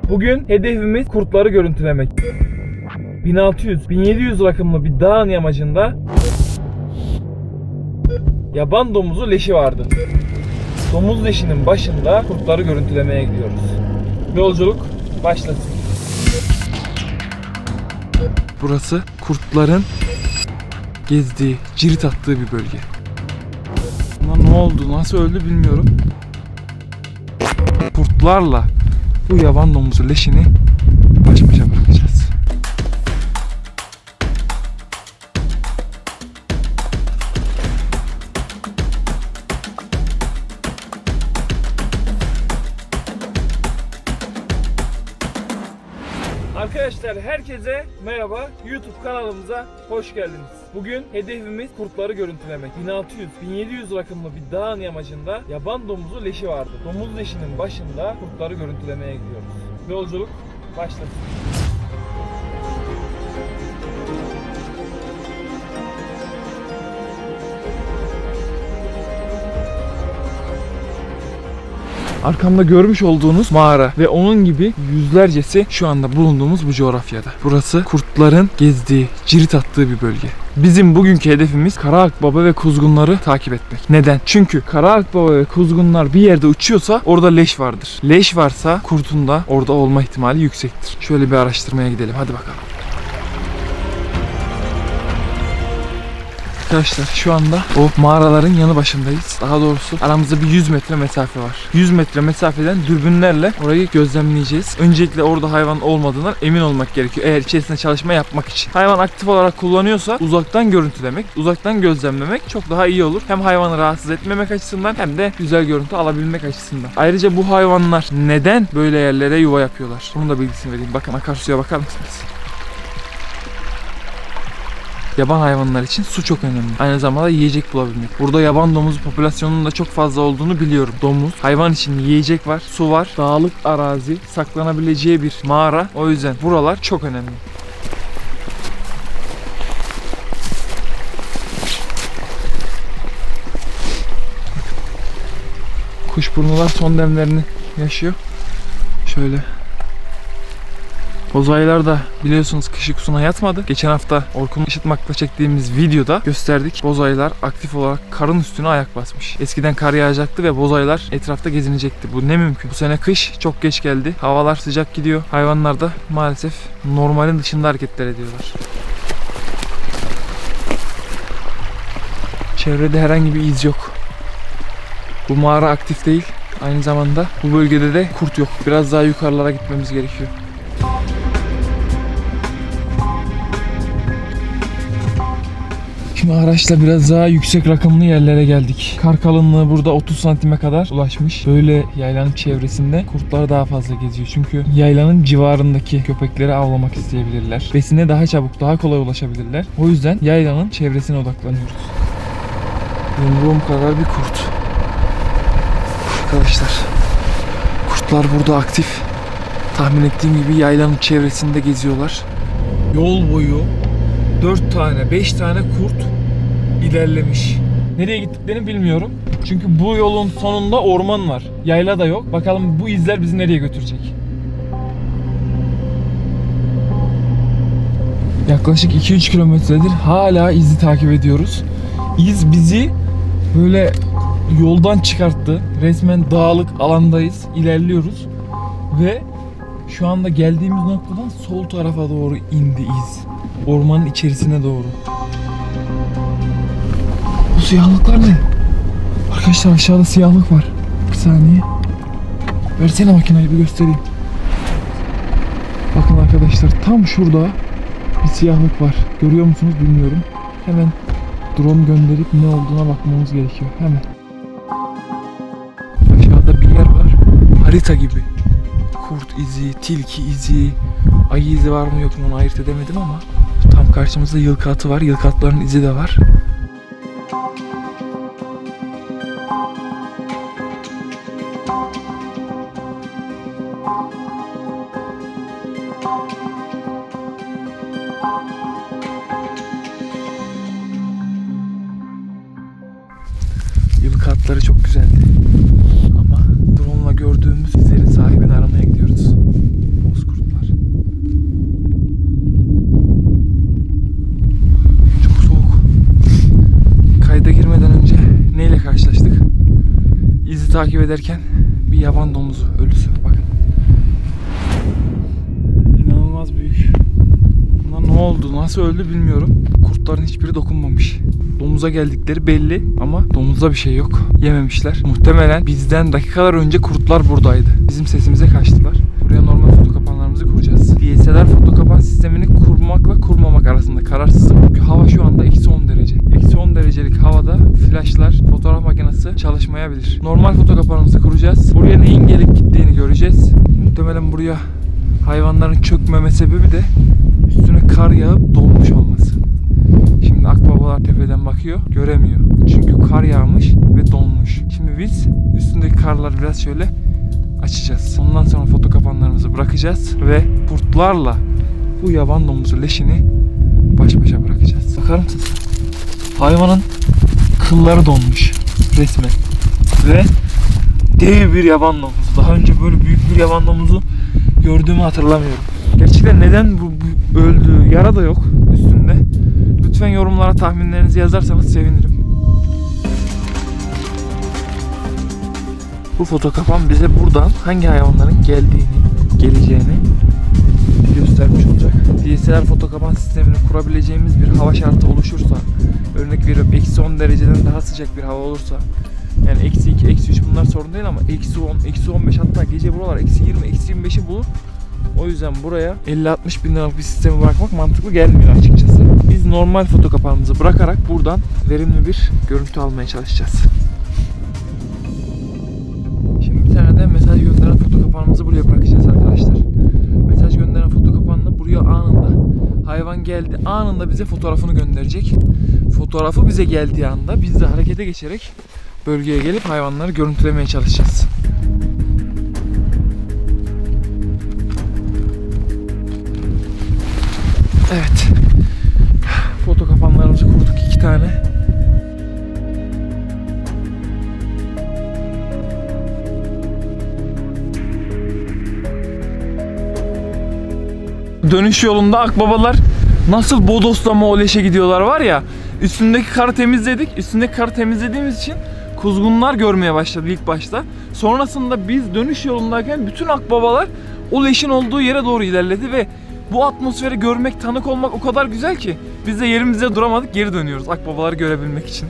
Bugün hedefimiz kurtları görüntülemek. 1600-1700 rakımlı bir dağın yamacında yaban domuzu leşi vardı. Domuz leşinin başında kurtları görüntülemeye gidiyoruz. Yolculuk başlasın. Burası kurtların gezdiği, cirit attığı bir bölge. Buna ne oldu, nasıl öldü bilmiyorum. Kurtlarla bu yaban domuzu leşini baş başa bırakacağız. Arkadaşlar herkese merhaba. YouTube kanalımıza hoş geldiniz. Bugün hedefimiz kurtları görüntülemek. 1600-1700 rakımlı bir dağın yamacında yaban domuzu leşi vardı. Domuz leşinin başında kurtları görüntülemeye gidiyoruz. Yolculuk başlasın. Arkamda görmüş olduğunuz mağara ve onun gibi yüzlercesi şu anda bulunduğumuz bu coğrafyada. Burası kurtların gezdiği, cirit attığı bir bölge. Bizim bugünkü hedefimiz kara akbaba ve kuzgunları takip etmek. Neden? Çünkü kara akbaba ve kuzgunlar bir yerde uçuyorsa orada leş vardır. Leş varsa kurtun da orada olma ihtimali yüksektir. Şöyle bir araştırmaya gidelim. Hadi bakalım. Arkadaşlar şu anda o mağaraların yanı başındayız. Daha doğrusu aramızda bir 100 metre mesafe var. 100 metre mesafeden dürbünlerle orayı gözlemleyeceğiz. Öncelikle orada hayvan olmadığından emin olmak gerekiyor. Eğer içerisinde çalışma yapmak için. Hayvan aktif olarak kullanıyorsa uzaktan görüntülemek, uzaktan gözlemlemek çok daha iyi olur. Hem hayvanı rahatsız etmemek açısından hem de güzel görüntü alabilmek açısından. Ayrıca bu hayvanlar neden böyle yerlere yuva yapıyorlar? Bunun da bilgisini vereyim. Bakın akarsuya bakar mısınız? Yaban hayvanlar için su çok önemli. Aynı zamanda yiyecek bulabilmek. Burada yaban domuzu popülasyonunun da çok fazla olduğunu biliyorum. Domuz, hayvan için yiyecek var, su var, dağlık arazi, saklanabileceği bir mağara. O yüzden buralar çok önemli. Kuşburnular son demlerini yaşıyor. Şöyle. Bozayılar da biliyorsunuz kış uykusuna yatmadı. Geçen hafta Orkun Işıtmak'la çektiğimiz videoda gösterdik. Bozayılar aktif olarak karın üstüne ayak basmış. Eskiden kar yağacaktı ve bozayılar etrafta gezinecekti. Bu ne mümkün? Bu sene kış çok geç geldi. Havalar sıcak gidiyor. Hayvanlar da maalesef normalin dışında hareketler ediyorlar. Çevrede herhangi bir iz yok. Bu mağara aktif değil. Aynı zamanda bu bölgede de kurt yok. Biraz daha yukarılara gitmemiz gerekiyor. Şimdi araçla biraz daha yüksek rakımlı yerlere geldik. Kar kalınlığı burada 30 santime kadar ulaşmış. Böyle yaylanın çevresinde kurtlar daha fazla geziyor. Çünkü yaylanın civarındaki köpekleri avlamak isteyebilirler. Besine daha çabuk, daha kolay ulaşabilirler. O yüzden yaylanın çevresine odaklanıyoruz. Yumruğum kadar bir kurt. Arkadaşlar, kurtlar burada aktif. Tahmin ettiğim gibi yaylanın çevresinde geziyorlar. Yol boyu 4 tane, 5 tane kurt ilerlemiş. Nereye gittiklerini bilmiyorum. Çünkü bu yolun sonunda orman var. Yayla da yok. Bakalım bu izler bizi nereye götürecek. Yaklaşık 2-3 kilometredir hala izi takip ediyoruz. İz bizi böyle yoldan çıkarttı. Resmen dağlık alandayız. İlerliyoruz. Ve şu anda geldiğimiz noktadan sol tarafa doğru indi iz. Ormanın içerisine doğru. Bu siyahlıklar ne? Arkadaşlar aşağıda siyahlık var. Bir saniye. Versene makinayı bir göstereyim. Bakın arkadaşlar tam şurada bir siyahlık var. Görüyor musunuz bilmiyorum. Hemen drone gönderip ne olduğuna bakmamız gerekiyor. Hemen. Aşağıda bir yer var. Harita gibi. Kurt izi, tilki izi, ayı izi var mı yok mu onu ayırt edemedim ama tam karşımızda yılkı atı var. Yılkı atların izi de var. Yıl kartları çok güzeldi. Ama drone'la gördüğümüz izlerin sahibini aramaya gidiyoruz. Bozkurtlar. Çok soğuk. Kayda girmeden önce neyle karşılaştık? İzi takip ederken bir yaban domuzu ölüsü. Bakın. İnanılmaz büyük. Bunlar ne oldu, nasıl öldü bilmiyorum. Kurtların hiçbiri dokunmamış. Domuza geldikleri belli ama domuzda bir şey yok. Yememişler. Muhtemelen bizden dakikalar önce kurtlar buradaydı. Bizim sesimize kaçtılar. Buraya normal foto kapanlarımızı kuracağız. DSLR foto kapan sistemini kurmakla kurmamak arasında kararsızım. Çünkü hava şu anda -10 derece. -10 derecelik havada flashlar, fotoğraf makinesi çalışmayabilir. Normal foto kapanımızı kuracağız. Buraya neyin gelip gittiğini göreceğiz. Muhtemelen buraya hayvanların çökmeme sebebi de üstüne kar yağıp donmuş olması. Şimdi akbabalar tepeden bakıyor, göremiyor. Çünkü kar yağmış ve donmuş. Şimdi biz üstündeki karları biraz şöyle açacağız. Ondan sonra foto kapanlarımızı bırakacağız ve kurtlarla bu yaban domuzu leşini baş başa bırakacağız. Bakar mısınız? Hayvanın kılları donmuş resmen. Ve dev bir yaban domuzu. Daha önce böyle büyük bir yaban domuzu gördüğümü hatırlamıyorum. Gerçekten neden bu öldü? Yara da yok üstünde. Lütfen yorumlara tahminlerinizi yazarsanız sevinirim. Bu foto kapan bize buradan hangi hayvanların geleceğini göstermiş olacak. DSLR foto kapan sistemini kurabileceğimiz bir hava şartı oluşursa, örnek veriyorum -10 dereceden daha sıcak bir hava olursa, yani -2, -3 bunlar sorun değil ama -10, -15 hatta gece buralar -20, -25'i bulur. O yüzden buraya 50-60 bin liralık bir sistemi bırakmak mantıklı gelmiyor açıkçası. Biz normal foto kapağımızı bırakarak buradan verimli bir görüntü almaya çalışacağız. Şimdi bir tane de mesaj gönderen foto kapağımızı buraya bırakacağız arkadaşlar. Mesaj gönderen foto kapağını buraya anında, hayvan geldi anında bize fotoğrafını gönderecek. Fotoğrafı bize geldiği anda biz de harekete geçerek bölgeye gelip hayvanları görüntülemeye çalışacağız. Evet. Foto kapanlarımızı kurduk 2 tane. Dönüş yolunda akbabalar nasıl bodoslama o leşe gidiyorlar var ya. Üstündeki karı temizledik. Üstündeki karı temizlediğimiz için kuzgunlar görmeye başladı ilk başta. Sonrasında biz dönüş yolundayken bütün akbabalar o leşin olduğu yere doğru ilerledi ve bu atmosferi görmek, tanık olmak o kadar güzel ki biz de yerimizde duramadık, geri dönüyoruz akbabaları görebilmek için.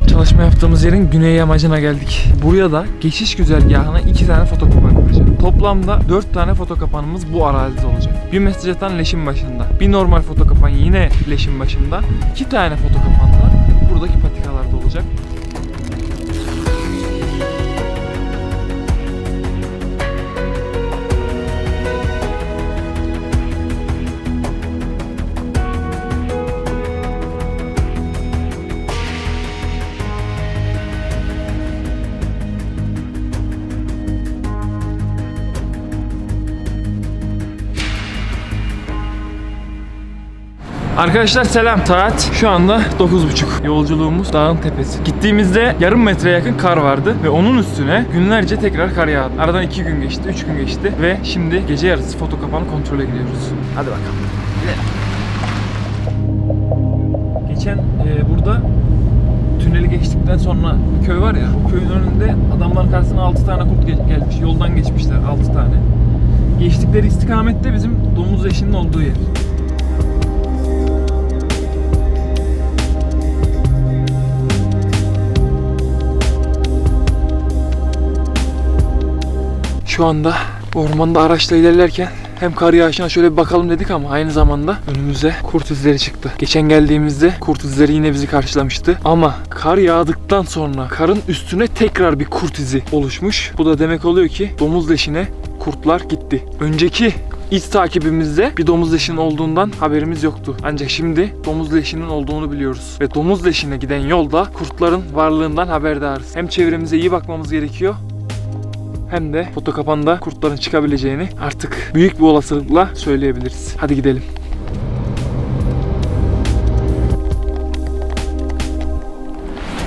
Çalışma yaptığımız yerin güney yamacına geldik. Buraya da geçiş güzergahına 2 tane foto kapan kuracağım. Toplamda 4 tane foto kapanımız bu arazide olacak. Bir mesaj atan leşin başında, bir normal foto kapan yine leşin başında, 2 tane foto kapan da buradaki patikalarda olacak. Arkadaşlar selam. Saat şu anda 9:30. Yolculuğumuz dağın tepesi. Gittiğimizde yarım metreye yakın kar vardı ve onun üstüne günlerce tekrar kar yağdı. Aradan 2 gün geçti, 3 gün geçti ve şimdi gece yarısı foto kapanı kontrole gidiyoruz. Hadi bakalım. Geçen burada tüneli geçtikten sonra bir köy var ya, o köyün önünde adamların karşısına 6 tane kurt gelmiş. Yoldan geçmişler 6 tane. Geçtikleri istikamette bizim domuz leşinin olduğu yer. Şu anda ormanda araçla ilerlerken hem kar yağışına şöyle bir bakalım dedik ama aynı zamanda önümüze kurt izleri çıktı. Geçen geldiğimizde kurt izleri yine bizi karşılamıştı. Ama kar yağdıktan sonra karın üstüne tekrar bir kurt izi oluşmuş. Bu da demek oluyor ki domuz leşine kurtlar gitti. Önceki İz takibimizde bir domuz leşinin olduğundan haberimiz yoktu. Ancak şimdi domuz leşinin olduğunu biliyoruz. Ve domuz leşine giden yolda kurtların varlığından haberdarız. Hem çevremize iyi bakmamız gerekiyor, hem de Fotokapa'nda kurtların çıkabileceğini artık büyük bir olasılıkla söyleyebiliriz. Hadi gidelim.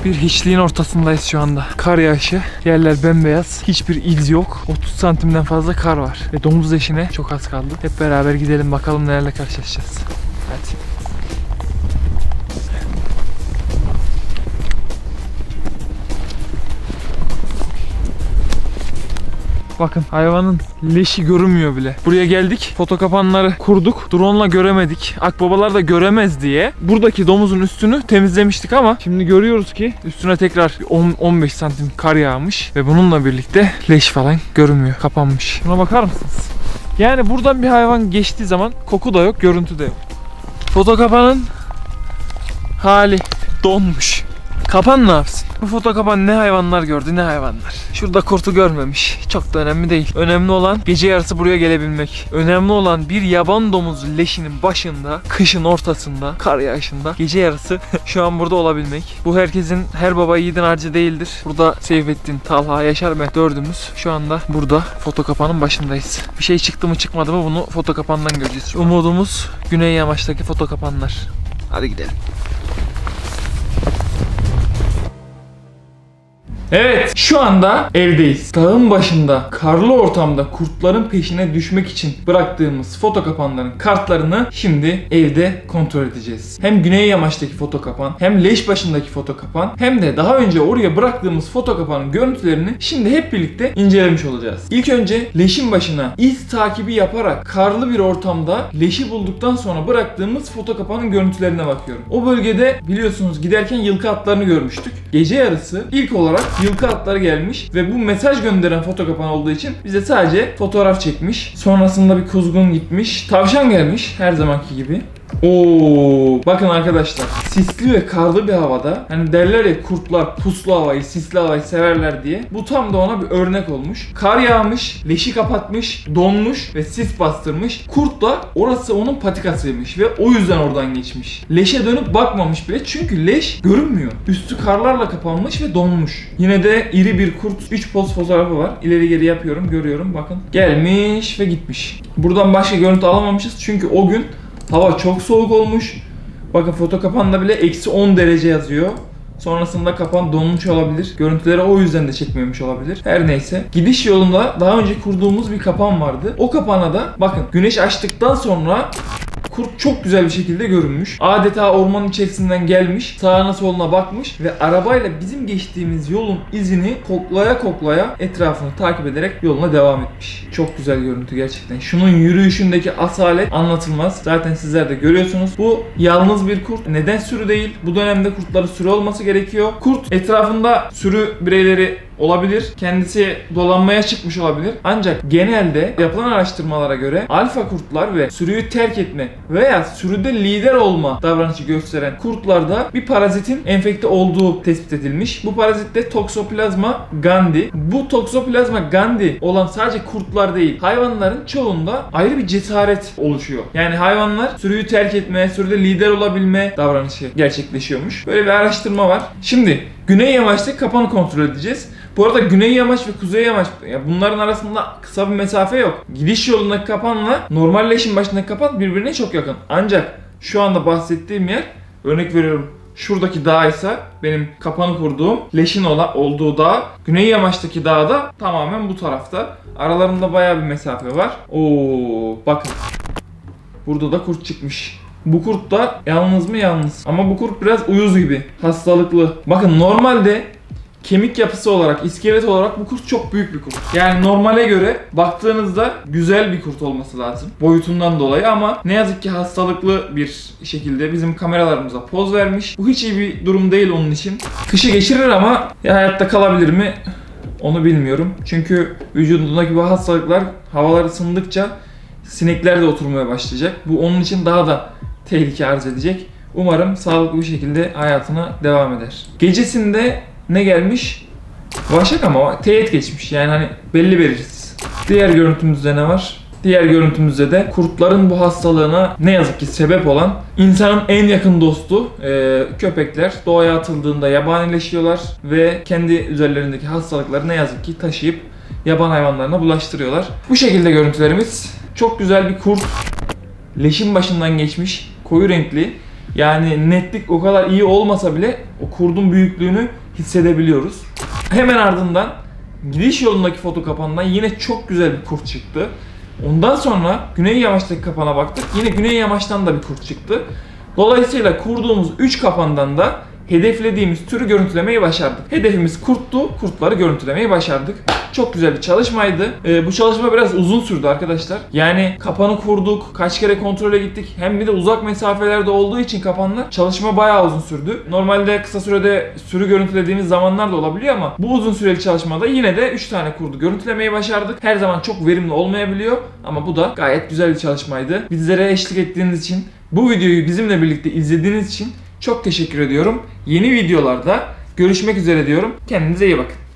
Bir hiçliğin ortasındayız şu anda. Kar yağışı, yerler bembeyaz, hiçbir iz yok. 30 santimden fazla kar var. Ve domuz leşine çok az kaldı. Hep beraber gidelim bakalım nelerle karşılaşacağız. Hadi. Bakın hayvanın leşi görünmüyor bile. Buraya geldik. Fotokapanları kurduk. Drone'la göremedik. Akbabalar da göremez diye. Buradaki domuzun üstünü temizlemiştik ama şimdi görüyoruz ki üstüne tekrar 10-15 santim kar yağmış. Ve bununla birlikte leş falan görünmüyor. Kapanmış. Buna bakar mısınız? Yani buradan bir hayvan geçtiği zaman koku da yok, görüntü de yok. Fotokapanın hali donmuş. Kapan ne yapsın? Bu Fotokapan ne hayvanlar gördü, ne hayvanlar. Şurada kurtu görmemiş. Çok da önemli değil. Önemli olan gece yarısı buraya gelebilmek. Önemli olan bir yaban domuzu leşinin başında, kışın ortasında, kar yağışında gece yarısı şu an burada olabilmek. Bu herkesin, her baba yiğidin harcı değildir. Burada Seyfettin, Talha, Yaşar ve dördümüz şu anda burada Fotokapan'ın başındayız. Bir şey çıktı mı çıkmadı mı bunu Fotokapan'dan göreceğiz. Umudumuz Güney Yamaç'taki Fotokapanlar. Hadi gidelim. Evet, şu anda evdeyiz. Dağın başında, karlı ortamda kurtların peşine düşmek için bıraktığımız Fotokapanların kartlarını şimdi evde kontrol edeceğiz. Hem Güney Yamaç'taki Fotokapan, hem leş başındaki Fotokapan, hem de daha önce oraya bıraktığımız Fotokapanın görüntülerini şimdi hep birlikte incelemiş olacağız. İlk önce leşin başına iz takibi yaparak karlı bir ortamda leşi bulduktan sonra bıraktığımız Fotokapanın görüntülerine bakıyorum. O bölgede biliyorsunuz giderken yılkı atlarını görmüştük. Gece yarısı ilk olarak yılkı atları gelmiş ve bu mesaj gönderen Fotokapan olduğu için bize sadece fotoğraf çekmiş. Sonrasında bir kuzgun gitmiş. Tavşan gelmiş her zamanki gibi. Oo, bakın arkadaşlar, sisli ve karlı bir havada, hani derler ya kurtlar puslu havayı, sisli havayı severler diye, bu tam da ona bir örnek olmuş. Kar yağmış, leşi kapatmış, donmuş ve sis bastırmış. Kurt da orası onun patikasıymış ve o yüzden oradan geçmiş. Leşe dönüp bakmamış bile çünkü leş görünmüyor. Üstü karlarla kapanmış ve donmuş. Yine de iri bir kurt, 3 poz fotoğrafı var. İleri geri yapıyorum, görüyorum, bakın. Gelmiş ve gitmiş. Buradan başka görüntü alamamışız çünkü o gün hava çok soğuk olmuş. Bakın Fotokapanda bile -10 derece yazıyor. Sonrasında kapan donmuş olabilir. Görüntüleri o yüzden de çekmemiş olabilir. Her neyse. Gidiş yolunda daha önce kurduğumuz bir kapan vardı. O kapana da bakın güneş açtıktan sonra kurt çok güzel bir şekilde görünmüş. Adeta ormanın içerisinden gelmiş, sağına soluna bakmış ve arabayla bizim geçtiğimiz yolun izini koklaya koklaya etrafını takip ederek yoluna devam etmiş. Çok güzel görüntü gerçekten. Şunun yürüyüşündeki asalet anlatılmaz. Zaten sizler de görüyorsunuz. Bu yalnız bir kurt. Neden sürü değil? Bu dönemde kurtların sürü olması gerekiyor. Kurt etrafında sürü bireyleri olabilir. Kendisi dolanmaya çıkmış olabilir. Ancak genelde yapılan araştırmalara göre alfa kurtlar ve sürüyü terk etme veya sürüde lider olma davranışı gösteren kurtlarda bir parazitin enfekte olduğu tespit edilmiş. Bu parazit de Toxoplasma gondii. Bu Toxoplasma gondii olan sadece kurtlar değil, hayvanların çoğunda ayrı bir cesaret oluşuyor. Yani hayvanlar sürüyü terk etme, sürüde lider olabilme davranışı gerçekleşiyormuş. Böyle bir araştırma var. Şimdi Güney Yamaç'ta kapanı kontrol edeceğiz. Bu arada Güney Yamaç ve Kuzey Yamaç, bunların arasında kısa bir mesafe yok. Gidiş yolundaki kapanla normal leşin başındaki kapan birbirine çok yakın. Ancak şu anda bahsettiğim yer, örnek veriyorum, şuradaki dağ ise benim kapanı kurduğum leşin olduğu dağ. Güney Yamaç'taki dağ da tamamen bu tarafta. Aralarında bayağı bir mesafe var. Oo, bakın. Burada da kurt çıkmış. Bu kurt da yalnız mı? Yalnız. Ama bu kurt biraz uyuz gibi. Hastalıklı. Bakın normalde kemik yapısı olarak, iskelet olarak bu kurt çok büyük bir kurt. Yani normale göre baktığınızda güzel bir kurt olması lazım. Boyutundan dolayı ama ne yazık ki hastalıklı bir şekilde bizim kameralarımıza poz vermiş. Bu hiç iyi bir durum değil onun için. Kışı geçirir ama ya hayatta kalabilir mi? Onu bilmiyorum. Çünkü vücudundaki bu hastalıklar havalar ısındıkça sinekler de oturmaya başlayacak. Bu onun için daha da tehlike arz edecek. Umarım sağlıklı bir şekilde hayatına devam eder. Gecesinde ne gelmiş? Vaşak ama teğet geçmiş. Yani hani belli belirsiz. Diğer görüntümüzde ne var? Diğer görüntümüzde de kurtların bu hastalığına ne yazık ki sebep olan insanın en yakın dostu köpekler doğaya atıldığında yabanileşiyorlar ve kendi üzerlerindeki hastalıkları ne yazık ki taşıyıp yaban hayvanlarına bulaştırıyorlar. Bu şekilde görüntülerimiz. Çok güzel bir kurt. Leşin başından geçmiş. Koyu renkli. Yani netlik o kadar iyi olmasa bile o kurdun büyüklüğünü hissedebiliyoruz. Hemen ardından gidiş yolundaki foto kapanından yine çok güzel bir kurt çıktı. Ondan sonra Güney Yamaç'taki kapana baktık. Yine Güney Yamaç'tan da bir kurt çıktı. Dolayısıyla kurduğumuz 3 kapandan da hedeflediğimiz türü görüntülemeyi başardık. Hedefimiz kurttu, kurtları görüntülemeyi başardık. Çok güzel bir çalışmaydı. Bu çalışma biraz uzun sürdü arkadaşlar. Yani kapanı kurduk, kaç kere kontrole gittik. Hem bir de uzak mesafelerde olduğu için kapanlar çalışma bayağı uzun sürdü. Normalde kısa sürede sürü görüntülediğimiz zamanlar da olabiliyor ama bu uzun süreli çalışmada yine de 3 tane kurdu görüntülemeyi başardık. Her zaman çok verimli olmayabiliyor ama bu da gayet güzel bir çalışmaydı. Bizlere eşlik ettiğiniz için, bu videoyu bizimle birlikte izlediğiniz için çok teşekkür ediyorum. Yeni videolarda görüşmek üzere diyorum. Kendinize iyi bakın.